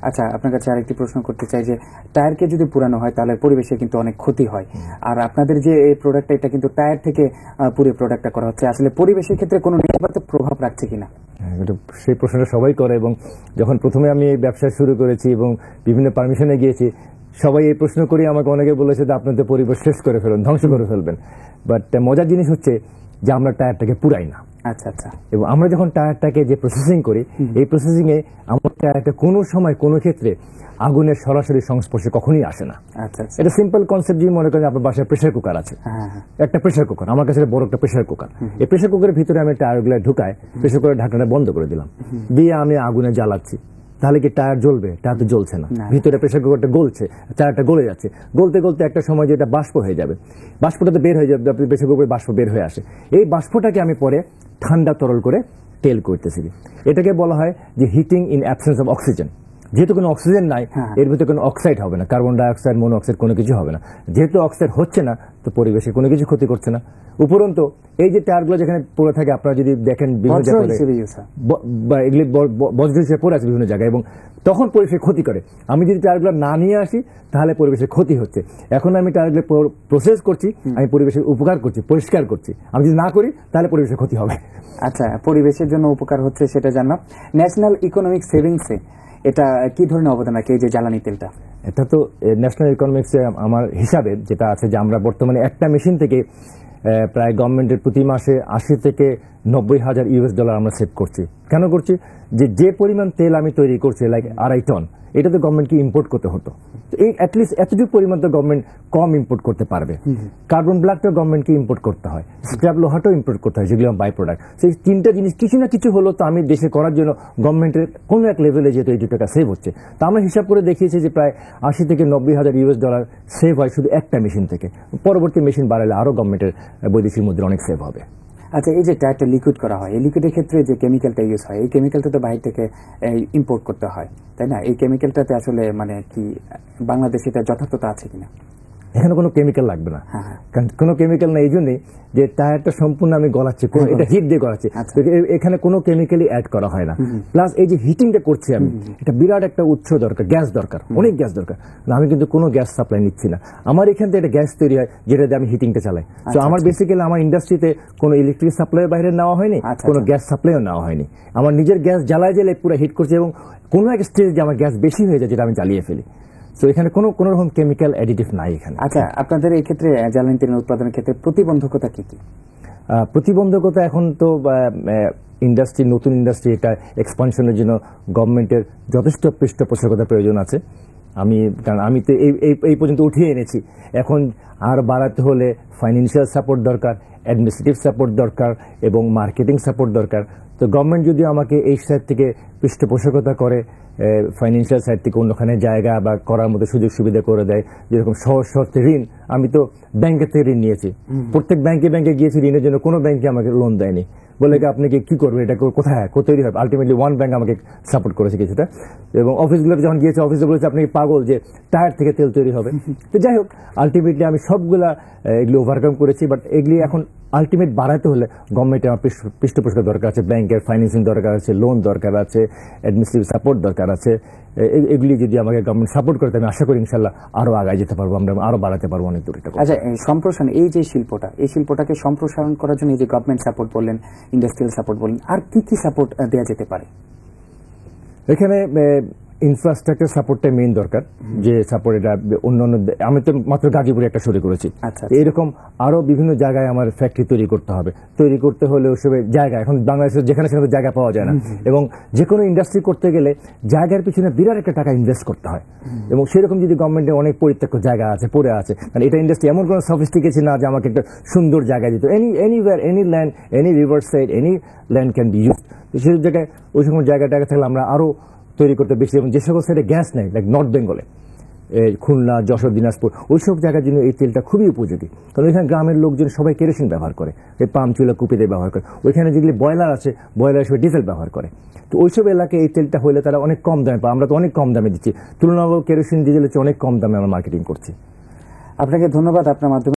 আচ্ছা, আপনার কাছে আরেকটি প্রশ্ন করতে চাই যে টায়ারকে যদি পুরানো হয় তাহলে পরিবেশে কিন্তু অনেক ক্ষতি হয়, আর আপনাদের যে এই প্রোডাক্টটা এটা কিন্তু টায়ার থেকে পুরো প্রোডাক্টটা করা হচ্ছে, আসলে পরিবেশের ক্ষেত্রে কোনো নেতিবাচক প্রভাব রাখছে কিনা? সেই প্রশ্নটা সবাই করে, এবং যখন প্রথমে আমি এই ব্যবসা শুরু করেছি এবং বিভিন্ন পারমিশনে গিয়েছি, সবাই এই প্রশ্ন করে আমাকে অনেকে বলেছে যে আপনাদের পরিবেশ শেষ করে ফেলবেন, ধ্বংস করে ফেলবেন। বাট মজার জিনিস হচ্ছে যে আমরা টায়ারটাকে পুরাই না। আচ্ছা আচ্ছা। এবং আমরা যখন টায়ারটাকে যে প্রসেসিং করি, এই প্রসেসিং এ আমার টায়ারটা কোনো সময় কোনো ক্ষেত্রে আগুনের সরাসরি সংস্পর্শে কখনোই আসে না। আচ্ছা, এটা সিম্পল কনসেপ্ট। যদি মনে করেন আপনার বাসায় প্রেসার কুকার আছে, একটা প্রেসার কুকার, আমার কাছে বড় একটা প্রেসার কুকার, এই প্রেসার কুকারের ভিতরে আমি টায়ারগুলো ঢুকায় প্রেসার কুকারের ঢাকনাটা বন্ধ করে দিলাম, দিয়ে আমি আগুনে জ্বালাচ্ছি, তাহলে কি টায়ার জ্বলবে? টায়ার তো জ্বলছে না, ভিতরে প্রেসার কুকারটা গলছে, টায়ারটা গলে যাচ্ছে, গলতে গলতে একটা সময় যেটা বাষ্প হয়ে যাবে, বাষ্পটা তো বের হয়ে যাবে, প্রেসার কুকারে বাষ্প বের হয়ে আসে, এই বাষ্পটাকে আমি পরে ঠান্ডা তরল করে তেল করতেছি। এটাকে বলা হয় যে heating in absence of oxygen. যেহেতু কোনো অক্সিজেন নাই, এর ভিতরে কোনো অক্সাইড হবে না, কার্বন ডাইঅক্সাইড, মনোঅক্সাইড কোনো কিছু হবে না। যেহেতু অক্সাইড হচ্ছে না, তো পরিবেশে কোনো কিছু ক্ষতি করছে না। উপরন্তু এই যে টায়ারগুলো যেখানে পড়ে থাকে, আপনারা যদি দেখেন বিভিন্ন জায়গায় এগুলি বজ্র হিসেবে পড়ে আছে বিভিন্ন জায়গায়, এবং তখন পরিবেশের ক্ষতি করে। আমি যদি টায়ারগুলো না নিয়ে আসি তাহলে পরিবেশের ক্ষতি হচ্ছে। এখন আমি টায়ারগুলো প্রসেস করছি, আমি পরিবেশের উপকার করছি, পরিষ্কার করছি। আমি যদি না করি তাহলে পরিবেশের ক্ষতি হবে। আচ্ছা, পরিবেশের জন্য উপকার হচ্ছে সেটা জানলাম। ন্যাশনাল ইকোনমিক সেভিংসে এটা কি ধরনের অবদান রাখে এই যে জ্বালানি তেলটা? এটা তো ন্যাশনাল ইকোনমিক্সে আমার হিসাবে যেটা আছে যে আমরা বর্তমানে একটা মেশিন থেকে প্রায় গভর্নমেন্টের প্রতি মাসে 80 থেকে 90 হাজার ইউএস ডলার আমরা সেভ করছি। কেন করছি? যে পরিমাণ তেল আমি তৈরি করছি, লাইক 2.5 টন, এটা তো গভর্নমেন্টকে ইম্পোর্ট করতে হতো। এই অ্যাটলিস্ট এতটুকু পরিমাণ তো গভর্নমেন্ট কম ইম্পোর্ট করতে পারবে। কার্বন ব্ল্যাকটা গভর্নমেন্টকে ইম্পোর্ট করতে হয়, স্ক্র্যাপ লোহাটাও ইম্পোর্ট করতে হয়, যেগুলো বাই প্রোডাক্ট। সেই তিনটা জিনিস কিছু না কিছু হলো তো আমি দেশে করার জন্য গভর্নমেন্টের কোনো এক লেভেলে যেহেতু এই 2 টাকা সেভ হচ্ছে, তা আমরা হিসাব করে দেখিয়েছি যে প্রায় 80 থেকে 90 হাজার ইউএস ডলার সেভ হয় শুধু একটা মেশিন থেকে। পরবর্তী মেশিন বাড়ালে আরও গভর্নমেন্টের বৈদেশিক মুদ্রা অনেক সেভ হবে। আচ্ছা, এই যে টায়ারটা লিকুইড করা হয়, এই লিকুইডের ক্ষেত্রে যে কেমিক্যালটা ইউজ হয়, এই কেমিক্যালটা তো বাইরে থেকে ইম্পোর্ট করতে হয়, তাই না? এই কেমিক্যালটাতে আসলে মানে কি বাংলাদেশে এটা যথার্থতা আছে কিনা? এখানে কোনো কেমিক্যাল লাগবে না, কারণ কোনো কেমিক্যাল না, এই জন্যই যে টায়ারটা সম্পূর্ণ আমি গলাচ্ছি, এটা হিট দিয়ে গলাচ্ছি, এখানে কোনো কেমিক্যালই অ্যাড করা হয় না। প্লাস এই যে হিটিংটা করছি আমি, এটা বিরাট একটা উৎস দরকার, গ্যাস দরকার, অনেক গ্যাস দরকার। আমি কিন্তু কোনো গ্যাস সাপ্লাই নিচ্ছি না, আমার এখান থেকে একটা গ্যাস তৈরি হয় যেটা দিয়ে আমি হিটিংটা চালাই। তো আমার বেসিক্যালি আমার ইন্ডাস্ট্রিতে কোনো ইলেকট্রিক সাপ্লাই বাইরে নেওয়া হয়নি, কোনো গ্যাস সাপ্লাইও নেওয়া হয়নি। আমার নিজের গ্যাস জ্বালায় জ্বালায় পুরো হিট করছে, এবং কোনো এক স্টেজে আমার গ্যাস বেশি হয়ে যায় যেটা আমি জ্বালিয়ে ফেলি। তো এখানে কোনো রকম কেমিক্যাল অ্যাডিটিভ নাই এখানে। আচ্ছা, আপনাদের এই ক্ষেত্রে জ্বালানি তেল উৎপাদনের ক্ষেত্রে প্রতিবন্ধকতা কি কি? প্রতিবন্ধকতা এখন তো ইন্ডাস্ট্রি, নতুন ইন্ডাস্ট্রি, এটা এক্সপানশনের জন্য গভর্নমেন্টের যথেষ্ট পৃষ্ঠপোষকতা প্রয়োজন আছে। কারণ আমি তো এই পর্যন্ত উঠিয়ে এনেছি, এখন আর বাড়াতে হলে ফাইন্যান্সিয়াল সাপোর্ট দরকার, অ্যাডমিনিস্ট্রেটিভ সাপোর্ট দরকার, এবং মার্কেটিং সাপোর্ট দরকার। তো গভর্নমেন্ট যদি আমাকে এই সাইড থেকে পৃষ্ঠপোষকতা করে, ফাইন্যান্সিয়াল সাইড থেকে অন্যখানে জায়গা বা করার মতো সুযোগ সুবিধা করে দেয়, যেরকম সহজ শর্তে ঋণ, আমি তো ব্যাংকের থেকে ঋণ নিয়েছি, প্রত্যেক ব্যাংকে গিয়েছি ঋণের জন্য, কোনো ব্যাংকে আমাকে লোন দেয়নি, বলে আপনি কি করবেন, এটা কোথায় তৈরি হবে। আলটিমেটলি ওয়ান ব্যাংক আমাকে সাপোর্ট করেছে কিছুটা, এবং অফিসগুলোতে যখন গিয়েছে অফিসে বলেছে আপনি পাগল যে টায়ার থেকে তেল তৈরি হবে। তো যাই হোক, আলটিমেটলি আমি সবগুলা এগুলি ওভারকাম করেছি। বাট এগুলি এখন আলটিমেট বাড়াতে হলে গভর্নমেন্টের আমার পৃষ্ঠপোষকতা দরকার আছে, ব্যাংকের ফাইন্যান্সিং দরকার আছে, লোন দরকার আছে, অ্যাডমিনিস্ট্রেটিভ সাপোর্ট দরকার আছে। এগুলি যদি আমাকে গভর্নমেন্ট সাপোর্ট করে, আমি আশা করি ইনশাল্লাহ আরো আগায় যেতে পারবো, আমরা আরো বাড়াতে পারবো অনেক দূর। আচ্ছা, সম্প্রসারণ, এই যে শিল্পটা, এই শিল্পটাকে সম্প্রসারণ করার জন্য এই যে গভর্নমেন্ট সাপোর্ট বললেন, ইন্ডাস্ট্রিয়াল সাপোর্ট বললেন, আর কি কি সাপোর্ট দেওয়া যেতে পারে? এখানে ইনফ্রাস্ট্রাকচার সাপোর্টটা মেইন দরকার, যে সাপোর্ট এটা অন্যান্য, আমি তো মাত্র গাজীপুরে একটা শুরু করেছি, এরকম আরো বিভিন্ন জায়গায় আমার ফ্যাক্টরি তৈরি করতে হবে। তৈরি করতে হলে ওসব জায়গা এখন বাংলাদেশের যেখানে সেখানে জায়গা পাওয়া যায় না, এবং যে কোনো ইন্ডাস্ট্রি করতে গেলে জায়গার পিছনে বিরাট একটা টাকা ইনভেস্ট করতে হয়, এবং সেরকম যদি গভর্নমেন্টের অনেক পরিত্যক্ত জায়গা আছে, পড়ে আছে, কারণ এটা ইন্ডাস্ট্রি এমন কোনো সফিস্টিকেশন না যে আমাকে একটা সুন্দর জায়গা দিত, anywhere, any land, any river side, any land can be use. সেই জায়গায় ওই সময় জায়গা থাকলে আমরা আরো তৈরি করতে বেশি, এবং যে সকল সাইডে গ্যাস নেই, লাইক নর্থ বেঙ্গলে, খুলনা, যশোর, দিনাজপুর, ওইসব জায়গার জন্য এই তেলটা খুবই উপযোগী। কারণ ওইখানে গ্রামের লোকজন সবাই কেরোসিন ব্যবহার করে, এই পাম্প চুলা কুপিতে ব্যবহার করে, ওইখানে যেগুলি বয়লার আছে, বয়লার হিসেবে ডিজেল ব্যবহার করে। তো ওইসব এলাকায় এই তেলটা হলে তারা অনেক কম দামে পায়, আমরা তো অনেক কম দামে দিচ্ছি, তুলনামূলক কেরোসিন ডিজেলের চেয়ে অনেক কম দামে আমরা মার্কেটিং করছি। আপনাকে ধন্যবাদ। আপনার মাধ্যমে